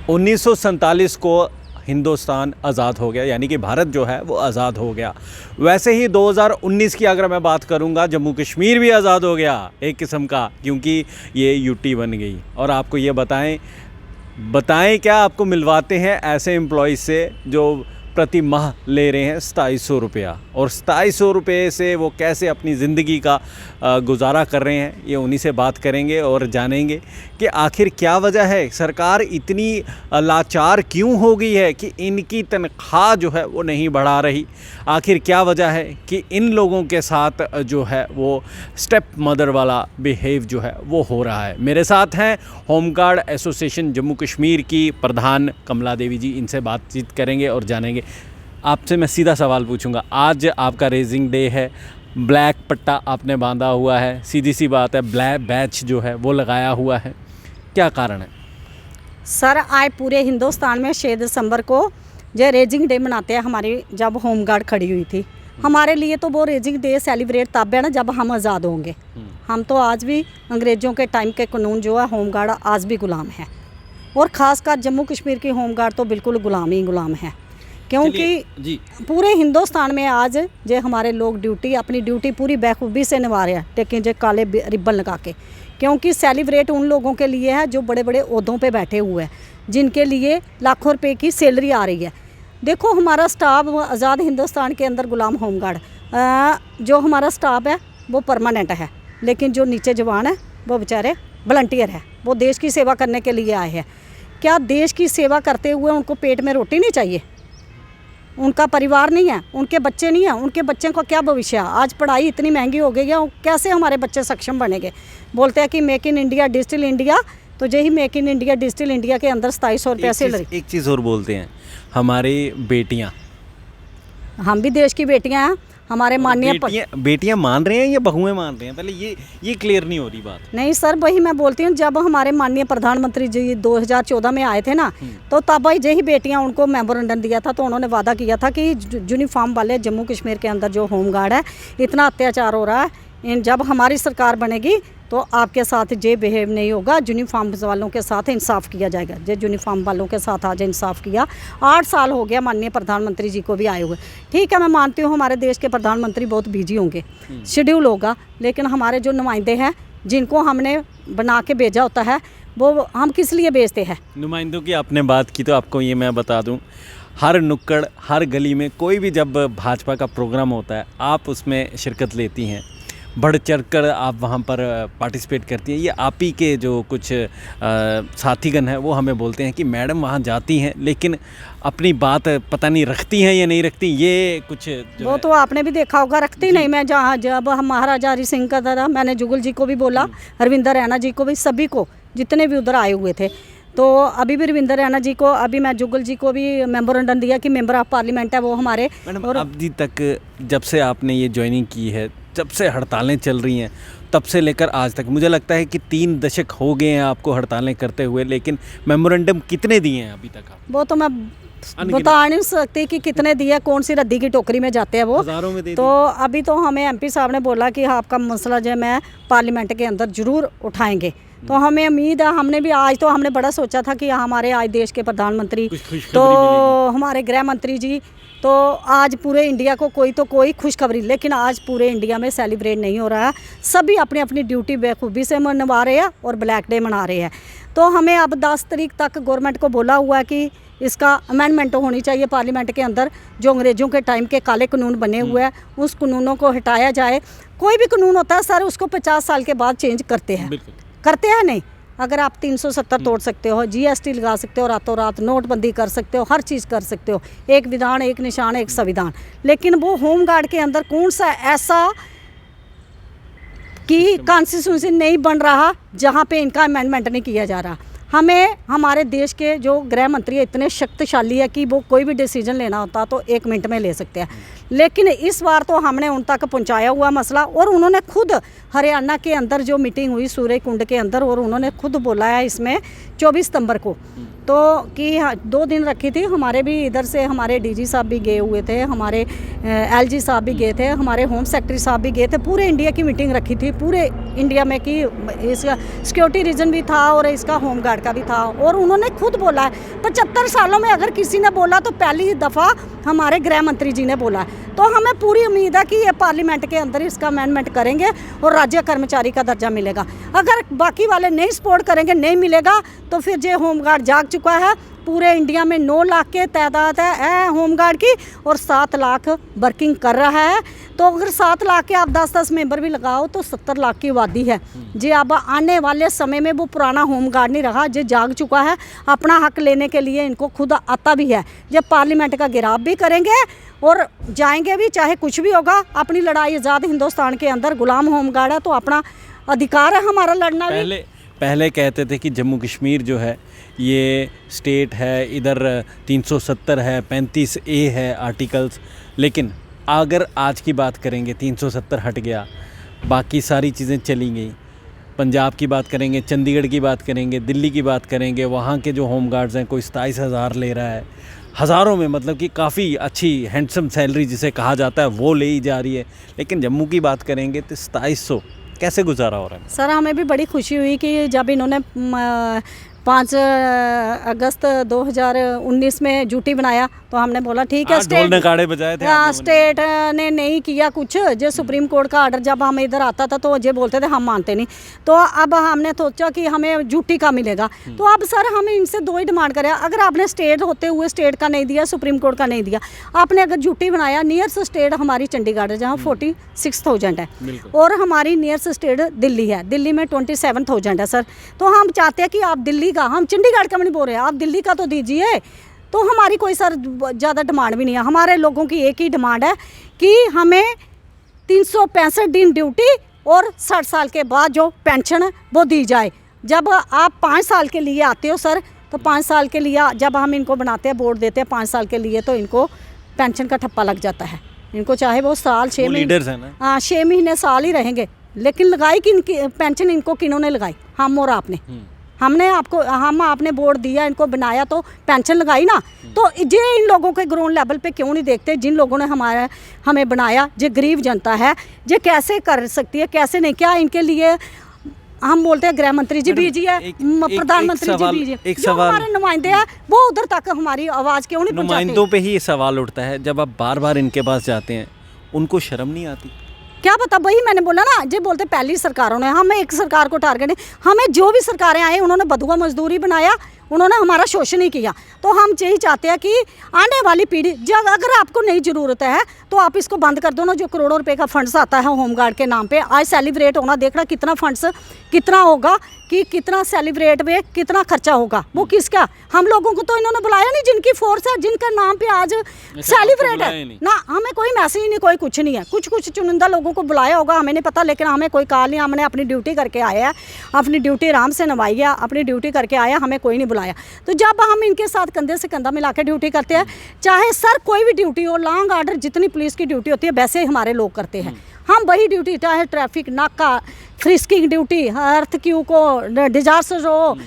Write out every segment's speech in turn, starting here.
1947 को हिंदुस्तान आज़ाद हो गया, यानी कि भारत जो है वो आज़ाद हो गया। वैसे ही 2019 की अगर मैं बात करूंगा, जम्मू कश्मीर भी आज़ाद हो गया एक किस्म का, क्योंकि ये यूटी बन गई। और आपको ये बताएं क्या आपको मिलवाते हैं ऐसे एम्प्लॉयज़ से जो प्रति माह ले रहे हैं 2700 रुपया, और 2700 रुपये से वो कैसे अपनी ज़िंदगी का गुजारा कर रहे हैं, ये उन्हीं से बात करेंगे और जानेंगे कि आखिर क्या वजह है, सरकार इतनी लाचार क्यों हो गई है कि इनकी तनख्वाह जो है वो नहीं बढ़ा रही। आखिर क्या वजह है कि इन लोगों के साथ जो है वो स्टेप मदर वाला बिहेव जो है वो हो रहा है। मेरे साथ हैं होमगार्ड एसोसिएशन जम्मू कश्मीर की प्रधान कमला देवी जी, इनसे बातचीत करेंगे और जानेंगे। आपसे मैं सीधा सवाल पूछूंगा, आज आपका रेजिंग डे है, ब्लैक पट्टा आपने बांधा हुआ है, सीधी सी बात है, ब्लैक बैच जो है वो लगाया हुआ है, क्या कारण है? सर, आज पूरे हिंदुस्तान में 6 दिसंबर को जो रेजिंग डे मनाते हैं, हमारी जब होमगार्ड खड़ी हुई थी, हमारे लिए तो वो रेजिंग डे सेलिब्रेट तब है ना जब हम आज़ाद होंगे। हम तो आज भी अंग्रेज़ों के टाइम के कानून जो है होमगार्ड आज भी गुलाम है, और ख़ासकर जम्मू कश्मीर की होमगार्ड तो बिल्कुल गुलाम है, क्योंकि पूरे हिंदुस्तान में आज जो हमारे लोग अपनी ड्यूटी पूरी बखूबी से निभा रहे हैं, लेकिन जो काले रिबन लगा के, क्योंकि सेलिब्रेट उन लोगों के लिए है जो बड़े बड़े ओहदों पे बैठे हुए हैं, जिनके लिए लाखों रुपए की सैलरी आ रही है। देखो, हमारा स्टाफ आज़ाद हिंदुस्तान के अंदर गुलाम होमगार्ड जो हमारा स्टाफ है वो परमानेंट है, लेकिन जो नीचे जवान है वो बेचारे वॉलंटियर है, वो देश की सेवा करने के लिए आए हैं। क्या देश की सेवा करते हुए उनको पेट में रोटी नहीं चाहिए? उनका परिवार नहीं है, उनके बच्चे नहीं हैं, उनके बच्चों का क्या भविष्य है? आज पढ़ाई इतनी महंगी हो गई है, कैसे हमारे बच्चे सक्षम बनेंगे? बोलते हैं कि make in India digital India, तो यही make in India digital India के अंदर 2700 रुपये से एक चीज़ और बोलते हैं, हमारी बेटियाँ, हम भी देश की बेटियाँ हैं। हमारे माननीय बेटियाँ मान रहे हैं या बहुएं मान रहे हैं? पहले ये क्लियर नहीं हो रही बात। नहीं सर, वही मैं बोलती हूँ, जब हमारे माननीय प्रधानमंत्री जी 2014 में आए थे ना, तो तब यही बेटियाँ उनको मेमोरेंडम दिया था, तो उन्होंने वादा किया था कि यूनिफॉर्म वाले जम्मू कश्मीर के अंदर जो होमगार्ड है, इतना अत्याचार हो रहा है, जब हमारी सरकार बनेगी तो आपके साथ जे बिहेव नहीं होगा, यूनिफॉर्म वालों के साथ इंसाफ किया जाएगा। जे यूनिफॉर्म वालों के साथ आज इंसाफ किया। 8 साल हो गया माननीय प्रधानमंत्री जी को भी आए हुए। ठीक है, मैं मानती हूँ हमारे देश के प्रधानमंत्री बहुत बिजी होंगे, शेड्यूल होगा, लेकिन हमारे जो नुमाइंदे हैं जिनको हमने बना के भेजा होता है, वो हम किस लिए भेजते हैं? नुमाइंदों की आपने बात की तो आपको ये मैं बता दूँ, हर नुक्कड़ हर गली में कोई भी जब भाजपा का प्रोग्राम होता है, आप उसमें शिरकत लेती हैं, बढ़ चढ़ कर आप वहाँ पर पार्टिसिपेट करती हैं। ये आप ही के जो कुछ साथीगण हैं वो हमें बोलते हैं कि मैडम वहाँ जाती हैं लेकिन अपनी बात पता नहीं रखती हैं या नहीं रखती, ये कुछ वो तो आपने भी देखा होगा, रखती नहीं। मैं जब हम महाराजा हरि सिंह का था, मैंने जुगल जी को भी बोला, रविंदर रैना जी को भी, सभी को, जितने भी उधर आए हुए थे, तो अभी भी रविंदर रैना जी को, अभी मैं जुगल जी को भी मेमोरेंडम दिया कि मेंबर ऑफ पार्लियामेंट है वो हमारे। और अभी तक जब से आपने ये ज्वाइनिंग की है, जब से हड़तालें चल रही हैं, तब से लेकर आज तक मुझे लगता है कि 3 दशक हो गए हैं आपको हड़तालें करते हुए, लेकिन मेमोरेंडम कितने दिए हैं अभी तक आप? वो तो मैं बता नहीं सकती कि कितने दिए, कौन सी रद्दी की टोकरी में जाते हैं वो, हज़ारों में दे तो अभी तो हमें एमपी साहब ने बोला कि आपका मसला जो है मैं पार्लियामेंट के अंदर ज़रूर उठाएंगे। तो हमें उम्मीद है, हमने भी आज तो हमने बड़ा सोचा था कि हमारे आज देश के प्रधानमंत्री, तो हमारे गृह मंत्री जी, तो आज पूरे इंडिया को कोई खुशखबरी, लेकिन आज पूरे इंडिया में सेलिब्रेट नहीं हो रहा है। सभी अपनी अपनी ड्यूटी बेखूबी से मनवा रहे हैं और ब्लैक डे मना रहे हैं। तो हमें अब 10 तारीख तक गवर्नमेंट को बोला हुआ है कि इसका अमेंडमेंट होनी चाहिए पार्लियामेंट के अंदर। जो अंग्रेज़ों के टाइम के काले कानून बने हुए हैं, उस कानूनों को हटाया जाए। कोई भी कानून होता है सर, उसको 50 साल के बाद चेंज करते हैं नहीं। अगर आप 370 तोड़ सकते हो, जीएसटी लगा सकते हो, रातों रात नोटबंदी कर सकते हो, हर चीज़ कर सकते हो, एक विधान एक निशान एक संविधान, लेकिन वो होमगार्ड के अंदर कौन सा ऐसा कि कॉन्स्टिट्यूशन नहीं बन रहा जहाँ पे इनका अमेंडमेंट नहीं किया जा रहा। हमें हमारे देश के जो गृह मंत्री इतने शक्तिशाली है कि वो कोई भी डिसीजन लेना होता तो 1 मिनट में ले सकते हैं, लेकिन इस बार तो हमने उन तक पहुंचाया हुआ मसला, और उन्होंने खुद हरियाणा के अंदर जो मीटिंग हुई सूर्य कुंड के अंदर, और उन्होंने खुद बोला है इसमें 24 सितंबर को तो कि 2 दिन रखी थी। हमारे भी इधर से हमारे डीजी साहब भी गए हुए थे, हमारे एलजी साहब भी गए थे, हमारे होम सेक्रेटरी साहब भी गए थे। पूरे इंडिया की मीटिंग रखी थी, पूरे इंडिया में कि इसका सिक्योरिटी रीजन भी था और इसका होम गार्ड का भी था। और उन्होंने खुद बोला है 75 सालों में अगर किसी ने बोला तो पहली दफ़ा हमारे गृह मंत्री जी ने बोला है। तो हमें पूरी उम्मीद है कि ये पार्लियामेंट के अंदर इसका अमेंडमेंट करेंगे और राज्य कर्मचारी का दर्जा मिलेगा। अगर बाकी वाले नहीं सपोर्ट करेंगे, नहीं मिलेगा, तो फिर जो होमगार्ड जाग चुका है। पूरे इंडिया में 9 लाख के तादाद है होमगार्ड की और 7 लाख वर्किंग कर रहा है। तो अगर 7 लाख के आप 10-10 मेंबर भी लगाओ तो 70 लाख की आबादी है जी। अब आने वाले समय में वो पुराना होमगार्ड नहीं रहा, जो जाग चुका है। अपना हक लेने के लिए इनको खुद आता भी है। जब पार्लियामेंट का घेराव भी करेंगे और जाएंगे भी, चाहे कुछ भी होगा। अपनी लड़ाई आज़ाद हिंदुस्तान के अंदर गुलाम होमगार्ड है, तो अपना अधिकार है हमारा लड़ना भी। पहले कहते थे कि जम्मू कश्मीर जो है ये स्टेट है, इधर 370 है, 35A है आर्टिकल्स। लेकिन अगर आज की बात करेंगे 370 हट गया, बाकी सारी चीज़ें चली गई। पंजाब की बात करेंगे, चंडीगढ़ की बात करेंगे, दिल्ली की बात करेंगे, वहाँ के जो होम गार्ड्स हैं कोई 27,000 ले रहा है, हज़ारों में, मतलब कि काफ़ी अच्छी हैंडसम सैलरी जिसे कहा जाता है वो ले ही जा रही है। लेकिन जम्मू की बात करेंगे तो 2700 कैसे गुजारा हो रहा है? सर हमें भी बड़ी खुशी हुई कि जब इन्होंने 5 अगस्त 2019 में ड्यूटी बनाया तो हमने बोला ठीक है। ढोल नगाड़े बजाए थे स्टेट ने नहीं किया कुछ। जो सुप्रीम कोर्ट का ऑर्डर जब हमें इधर आता था तो ये बोलते थे हम मानते नहीं। तो अब हमने सोचा कि हमें ड्यूटी का मिलेगा। तो अब सर हम इनसे 2 ही डिमांड करें। अगर आपने स्टेट होते हुए स्टेट का नहीं दिया, सुप्रीम कोर्ट का नहीं दिया, आपने अगर ड्यूटी बनाया, नियरेस्ट स्टेट हमारी चंडीगढ़ है जहाँ 46,000 है, और हमारी नियरेस्ट स्टेट दिल्ली है, दिल्ली में 27,000 है सर। तो हम चाहते हैं कि आप दिल्ली का, हम चंडीगढ़ का नहीं बोल रहे हैं, आप दिल्ली का तो दीजिए। तो हमारी कोई सर ज़्यादा डिमांड भी नहीं है। हमारे लोगों की एक ही डिमांड है कि हमें 365 दिन ड्यूटी और 60 साल के बाद जो पेंशन है वो दी जाए। जब आप 5 साल के लिए आते हो सर, तो 5 साल के लिए जब हम इनको बनाते हैं, बोर्ड देते हैं 5 साल के लिए, तो इनको पेंशन का ठप्पा लग जाता है। इनको चाहे वो साल 6 महीने, हाँ 6 महीने साल ही रहेंगे, लेकिन लगाई कि इनकी पेंशन इनको किन्होंने लगाई? हम और आपने। हमने आपने बोर्ड दिया, इनको बनाया, तो पेंशन लगाई ना। तो ये इन लोगों के ग्राउंड लेवल पे क्यों नहीं देखते? जिन लोगों ने हमें बनाया, जो गरीब जनता है, ये कैसे कर सकती है, कैसे नहीं? क्या इनके लिए हम बोलते हैं गृह मंत्री जी भेजिए, प्रधानमंत्री जी भेजिए, जो हमारे नुमाइंदे हैं वो उधर तक हमारी आवाज़ क्यों नहीं पहुंचाते? नुमाइंदों पे ही ये सवाल उठता है। जब आप बार बार इनके पास जाते हैं, उनको शर्म नहीं आती? क्या पता, वही मैंने बोला ना, जो बोलते पहली सरकारों ने, हमें एक सरकार को टारगेट नहीं, हमें जो भी सरकारें आए उन्होंने बदुआ मजदूरी बनाया, उन्होंने हमारा शोषण ही किया। तो हम यही चाहते हैं कि आने वाली पीढ़ी, जब अगर आपको नहीं ज़रूरत है तो आप इसको बंद कर दो ना। जो करोड़ों रुपए का फंड्स आता है होमगार्ड के नाम पे, आज सेलिब्रेट होना देखना कितना फंड्स कितना होगा, कि कितना सेलिब्रेट में कितना खर्चा होगा, वो किसका? हम लोगों को तो इन्होंने बुलाया नहीं, जिनकी फोर्स है, जिनके नाम पे आज सेलिब्रेट है ना। हमें कोई मैसेज नहीं, कोई कुछ नहीं है। कुछ चुनिंदा लोगों को बुलाया होगा, हमें नहीं पता, लेकिन हमें कोई कॉल नहीं। हमने अपनी ड्यूटी करके आया है, अपनी ड्यूटी आराम से निभाई है, अपनी ड्यूटी करके आया, हमें कोई नहीं बुलाया। तो जब हम इनके साथ कंधे से कंधा मिला के ड्यूटी करते हैं, चाहे सर कोई भी ड्यूटी हो, लॉन्ग ऑर्डर जितनी पुलिस की ड्यूटी होती है वैसे हमारे लोग करते हैं। हम वही ड्यूटी, चाहे ट्रैफिक नाका, फ्रिस्किंग ड्यूटी, अर्थ क्यू को डिजास्टर हो,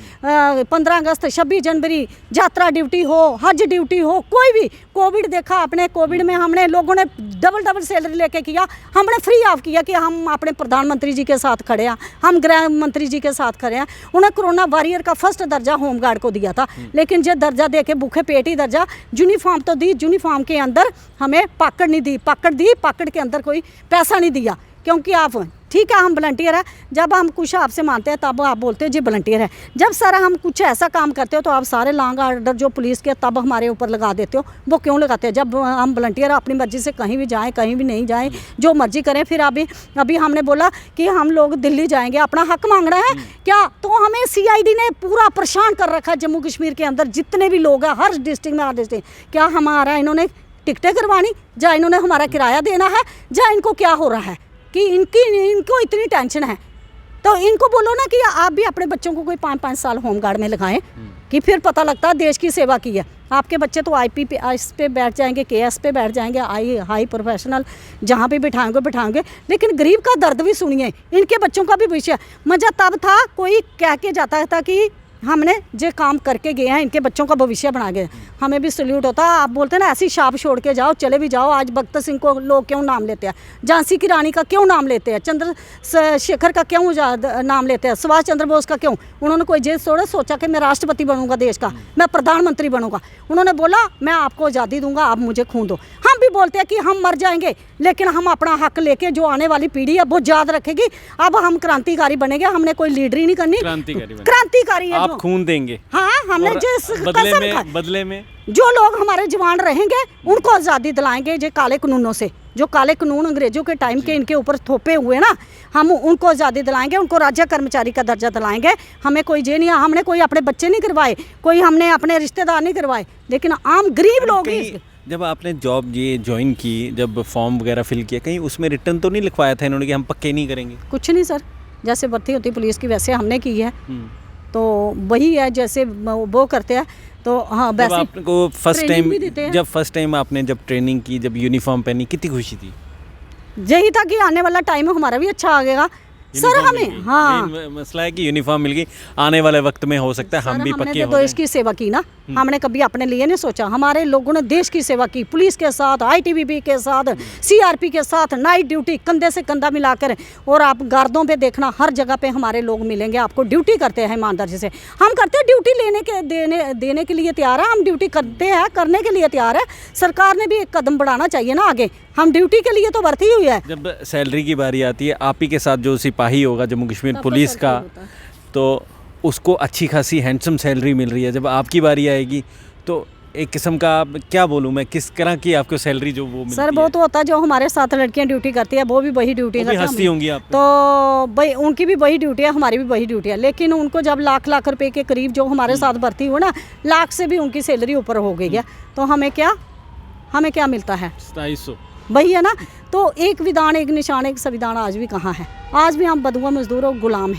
15 अगस्त 26 जनवरी यात्रा ड्यूटी हो, हज ड्यूटी हो, कोई भी, कोविड देखा आपने, कोविड में हमने लोगों ने डबल सैलरी लेके किया, हमने फ्री ऑफ किया कि हम अपने प्रधानमंत्री जी के साथ खड़े हैं, हम गृह मंत्री जी के साथ खड़े हैं। उन्हें कोरोना वॉरियर का फर्स्ट दर्जा होमगार्ड को दिया था, लेकिन जो दर्जा दे के भूखे पेट ही दर्जा, यूनिफॉर्म तो दी, यूनिफॉर्म के अंदर हमें पाकड़ नहीं दी, पाकड़ के अंदर कोई पैसा नहीं दिया, क्योंकि आप ठीक है हम वॉलंटियर है। जब हम कुछ आपसे मानते हैं तब आप बोलते हो जी वॉलंटियर है। जब सर हम कुछ ऐसा काम करते हो तो आप सारे लॉन्ग ऑर्डर जो पुलिस के तब हमारे ऊपर लगा देते हो। वो क्यों लगाते हैं? जब हम वॉलंटियर अपनी मर्जी से कहीं भी जाएं, कहीं भी नहीं जाएं, जो मर्जी करें। फिर अभी हमने बोला कि हम लोग दिल्ली जाएंगे, अपना हक मांगना है क्या? तो हमें CID ने पूरा परेशान कर रखा है जम्मू कश्मीर के अंदर, जितने भी लोग हैं हर डिस्ट्रिक्ट में, हर डिस्ट्रिक्ट। क्या हमारा इन्होंने टिकटें करवानी, या इन्होंने हमारा किराया देना है, या इनको क्या हो रहा है कि इनको इतनी टेंशन है? तो इनको बोलो ना कि आप भी अपने बच्चों को कोई 5-5 साल होमगार्ड में लगाएं। कि फिर पता लगता है देश की सेवा की है। आपके बच्चे तो IPS पे बैठ जाएंगे, KS पे बैठ जाएंगे, हाई प्रोफेशनल जहाँ पे बिठाएंगे, लेकिन गरीब का दर्द भी सुनिए, इनके बच्चों का भी भविष्य। मज़ा तब था कोई कह के जाता था कि हमने जो काम करके गए हैं, इनके बच्चों का भविष्य बना गए, हमें भी सल्यूट होता। आप बोलते हैं ना ऐसी छाप छोड़ के जाओ, चले भी जाओ। आज भगत सिंह को लोग क्यों नाम लेते हैं, झांसी की रानी का क्यों नाम लेते हैं, चंद्रशेखर का क्यों नाम लेते हैं, सुभाष चंद्र बोस का क्यों? उन्होंने कोई जेल थोड़ा सोचा कि मैं राष्ट्रपति बनूंगा देश का, मैं प्रधानमंत्री बनूंगा। उन्होंने बोला मैं आपको आज़ादी दूंगा, आप मुझे खून दो। हम भी बोलते हैं कि हम मर जाएंगे, लेकिन हम अपना हक लेके जो आने वाली पीढ़ी है वो याद रखेगी। अब हम क्रांतिकारी बनेंगे, हमने कोई लीडर ही नहीं करनी, क्रांतिकारी है। आप खून देंगे? हाँ, हमने जिस बदले में जो लोग हमारे जवान रहेंगे उनको आज़ादी दिलाएंगे। जो काले कानूनों से, जो काले कानून अंग्रेजों के टाइम के इनके ऊपर थोपे हुए ना, हम उनको आज़ादी दिलाएंगे, उनको राज्य कर्मचारी का दर्जा दिलाएंगे। हमें कोई जे नहीं, हमने कोई अपने बच्चे नहीं करवाए, कोई हमने अपने रिश्तेदार नहीं करवाए, लेकिन आम गरीब लोग ही। जब आपने जॉब ये ज्वाइन की, जब फॉर्म वगैरह फिल किया, कहीं उसमें रिटर्न तो नहीं लिखवाया था इन्होंने कि हम पक्के नहीं करेंगे? कुछ नहीं सर, जैसे भर्ती होती पुलिस की वैसे हमने की है, तो वही है जैसे वो करते हैं। तो हाँ, जब आपको फर्स्ट टाइम आपने जब ट्रेनिंग की, जब यूनिफॉर्म पहनी, कितनी खुशी थी? यही था कि आने वाला टाइम हमारा भी अच्छा आ गया सर। हमें हाँ मसला है कि यूनिफॉर्म मिल गई, आने वाले वक्त में हो सकता है हम भी पक्के हो जाएं। देश की सेवा की ना, हमने कभी अपने लिए नहीं सोचा। हमारे लोगों ने देश की सेवा की, पुलिस के साथ, ITBP के साथ, CRP के साथ, नाइट ड्यूटी कंधे से कंधा मिलाकर। और आप गार्डों पे देखना, हर जगह पे हमारे लोग मिलेंगे आपको, ड्यूटी करते हैं ईमानदारी से। हम करते हैं ड्यूटी देने के लिए तैयार है, हम ड्यूटी करते हैं, करने के लिए तैयार है। सरकार ने भी एक कदम बढ़ाना चाहिए ना आगे, हम ड्यूटी के लिए तो भर्ती हुई है। जब सैलरी की बारी आती है, आप ही के साथ जो सिपाही होगा जम्मू कश्मीर पुलिस का, तो उसको अच्छी खासी हैंडसम सैलरी मिल रही है। जब आपकी बारी आएगी तो एक किस्म का, क्या बोलूँ मैं, किस तरह की आपको सैलरी जो वो मिलती सर वो तो होता है जो हमारे साथ लड़कियां ड्यूटी करती है, वो भी वही ड्यूटी करती है, हंसती होंगी आप तो भाई उनकी भी वही ड्यूटी है, हमारी भी वही ड्यूटी है। लेकिन उनको जब लाख रुपए के करीब जो हमारे साथ भर्ती हुआ ना, लाख से भी उनकी सैलरी ऊपर हो गई है, तो हमें क्या मिलता है? 2700 वही है ना। तो एक विधान एक निशान एक संविधान आज भी कहाँ है? आज भी हम बदुआ मजदूर और गुलाम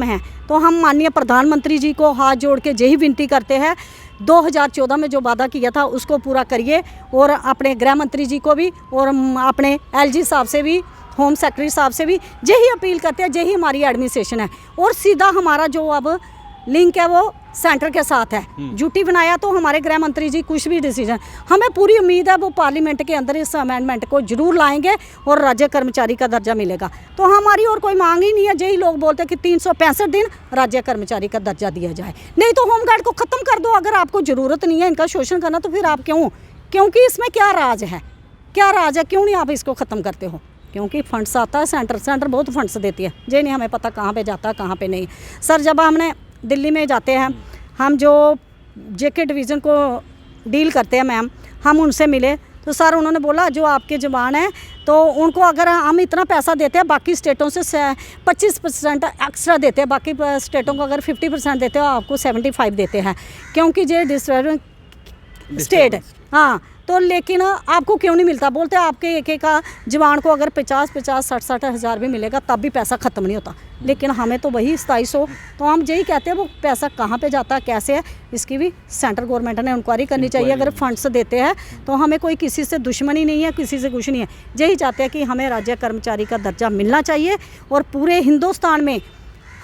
हैं। तो हम माननीय प्रधानमंत्री जी को हाथ जोड़ के यही विनती करते हैं, 2014 में जो वादा किया था उसको पूरा करिए। और अपने गृह मंत्री जी को भी और अपने LG साहब से भी, होम सेक्रेटरी साहब से भी यही अपील करते हैं, यही हमारी एडमिनिस्ट्रेशन है। और सीधा हमारा जो अब लिंक है वो सेंटर के साथ है। ड्यूटी बनाया तो हमारे गृह मंत्री जी कुछ भी डिसीजन, हमें पूरी उम्मीद है वो पार्लियामेंट के अंदर इस अमेंडमेंट को जरूर लाएंगे और राज्य कर्मचारी का दर्जा मिलेगा। तो हमारी और कोई मांग ही नहीं है। यही लोग बोलते हैं कि 365 दिन राज्य कर्मचारी का दर्जा दिया जाए, नहीं तो होमगार्ड को ख़त्म कर दो। अगर आपको ज़रूरत नहीं है इनका शोषण करना तो फिर आप क्योंकि इसमें क्या राज है, क्यों नहीं आप इसको ख़त्म करते हो? क्योंकि फंड्स आता है, सेंटर बहुत फंड्स देती है, ये नहीं हमें पता कहाँ पे जाता है कहाँ पे नहीं। सर जब हमने दिल्ली में जाते हैं, हम जो JK डिवीज़न को डील करते हैं मैम, हम उनसे मिले तो सर उन्होंने बोला जो आपके जवान हैं तो उनको अगर हम इतना पैसा देते हैं, बाकी स्टेटों से 25% एक्स्ट्रा देते हैं, बाकी स्टेटों को अगर 50% देते हो आपको 75 देते हैं, क्योंकि ये डिस्टर्बिंग स्टेट है। हाँ, तो लेकिन आपको क्यों नहीं मिलता? बोलते हैं आपके एक का जवान को अगर 50-60 हज़ार भी मिलेगा तब भी पैसा ख़त्म नहीं होता, लेकिन हमें तो वही 2700। तो हम यही कहते हैं वो पैसा कहाँ पे जाता है, कैसे है, इसकी भी सेंट्रल गवर्नमेंट ने इंक्वायरी करनी चाहिए। अगर फंड्स देते हैं तो हमें कोई किसी से दुश्मनी नहीं है, किसी से कुछ नहीं है, यही चाहते हैं कि हमें राज्य कर्मचारी का दर्जा मिलना चाहिए और पूरे हिंदुस्तान में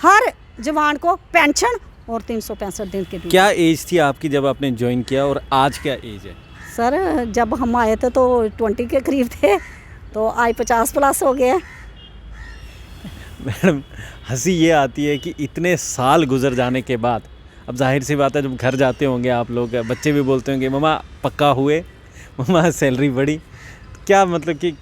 हर जवान को पेंशन और 365 दिन के। क्या एज थी आपकी जब आपने ज्वाइन किया और आज क्या एज है? सर जब हम आए थे तो 20 के करीब थे, तो आज 50+ हो गया। मैडम हंसी ये आती है कि इतने साल गुजर जाने के बाद, अब जाहिर सी बात है जब घर जाते होंगे आप लोग, बच्चे भी बोलते होंगे मम्मा पक्का हुए, मम्मा सैलरी बढ़ी, क्या मतलब कि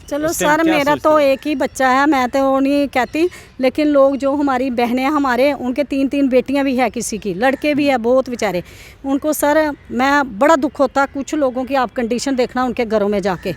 चलो सर मेरा तो एक ही बच्चा है, मैं तो वो नहीं कहती, लेकिन लोग जो हमारी बहनें हमारे, उनके 3 बेटियां भी है, किसी की लड़के भी है, बहुत बेचारे, उनको सर मैं बड़ा दुख होता। कुछ लोगों की आप कंडीशन देखना, उनके घरों में जाके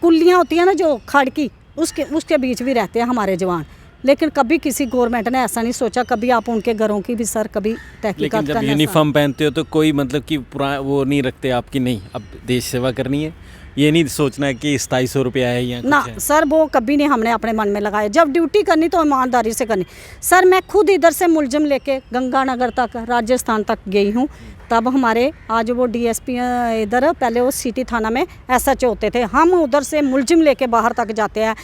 कुल्लियाँ होती हैं ना जो खड़ की, उसके बीच भी रहते हैं हमारे जवान, लेकिन कभी किसी गवर्नमेंट ने ऐसा नहीं सोचा। कभी आप उनके घरों की भी सर कभी तहकीकात करना। जब यूनिफॉर्म पहनते हो तो कोई मतलब कि पूरा वो नहीं रखते आपकी, नहीं अब देश सेवा करनी है ये नहीं सोचना है कि 2700 रुपया है या ना कुछ है। सर, वो कभी नहीं हमने अपने मन में लगाया। जब ड्यूटी करनी तो ईमानदारी से करनी। सर मैं खुद इधर से मुलजिम लेके गंगानगर तक, राजस्थान तक गई हूँ। तब हमारे आज वो डीएसपी इधर, पहले वो सिटी थाना में एसएचओ होते थे, हम उधर से मुलजिम लेके बाहर तक जाते हैं।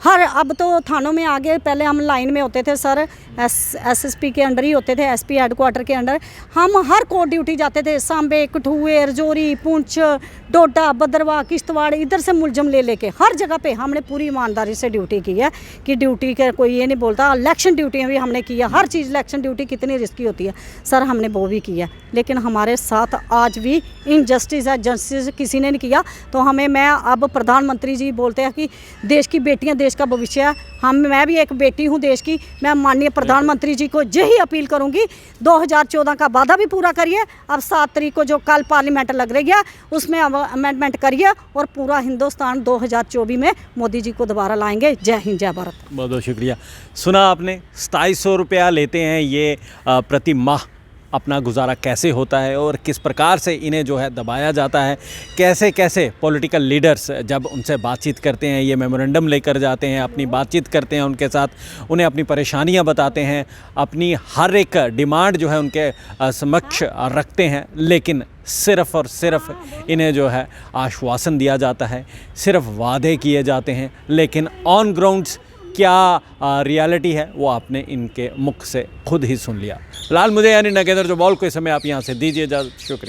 हर अब तो थानों में आगे, पहले हम लाइन में होते थे सर, एसएसपी के अंडर ही होते थे, एसपी हेडक्वार्टर के अंडर। हम हर कोर्ट ड्यूटी जाते थे, सांबे, कठुए, रजौरी, पुंछ, डोडा, भद्रवाह, किश्तवाड़, इधर से मुलजिम ले लेके हर जगह पे हमने पूरी ईमानदारी से ड्यूटी की है। कि ड्यूटी का कोई ये नहीं बोलता। इलेक्शन ड्यूटियाँ भी हमने की है, हर चीज़। इलेक्शन ड्यूटी कितनी रिस्की होती है सर, हमने वो भी की है। लेकिन हमारे साथ आज भी इनजस्टिस है, जस्टिस किसी ने नहीं किया। तो हमें, मैं अब प्रधानमंत्री जी बोलते हैं कि देश की बेटियां देश का भविष्य है। मैं भी एक बेटी हूं देश की। मैं माननीय प्रधानमंत्री जी को यही अपील करूंगी, 2014 का वादा भी पूरा करिए। अब 7 तारीख को जो कल पार्लियामेंट लग रही है उसमें अमेंडमेंट करिए और पूरा हिंदुस्तान 2024 में मोदी जी को दोबारा लाएंगे। जय हिंद, जय भारत। बहुत बहुत शुक्रिया। सुना आपने, 2700 रुपया लेते हैं ये प्रति माह। अपना गुजारा कैसे होता है और किस प्रकार से इन्हें जो है दबाया जाता है, कैसे कैसे पॉलिटिकल लीडर्स जब उनसे बातचीत करते हैं, ये मेमोरेंडम लेकर जाते हैं, अपनी बातचीत करते हैं उनके साथ, उन्हें अपनी परेशानियां बताते हैं, अपनी हर एक डिमांड जो है उनके समक्ष रखते हैं। लेकिन सिर्फ़ और सिर्फ इन्हें जो है आश्वासन दिया जाता है, सिर्फ वादे किए जाते हैं। लेकिन ऑन ग्राउंड्स क्या रियलिटी है वो आपने इनके मुख से खुद ही सुन लिया। फिलहाल मुझे यानी नगेंद्र जोमोल को इस समय आप यहाँ से दीजिए इजाज़त। शुक्रिया।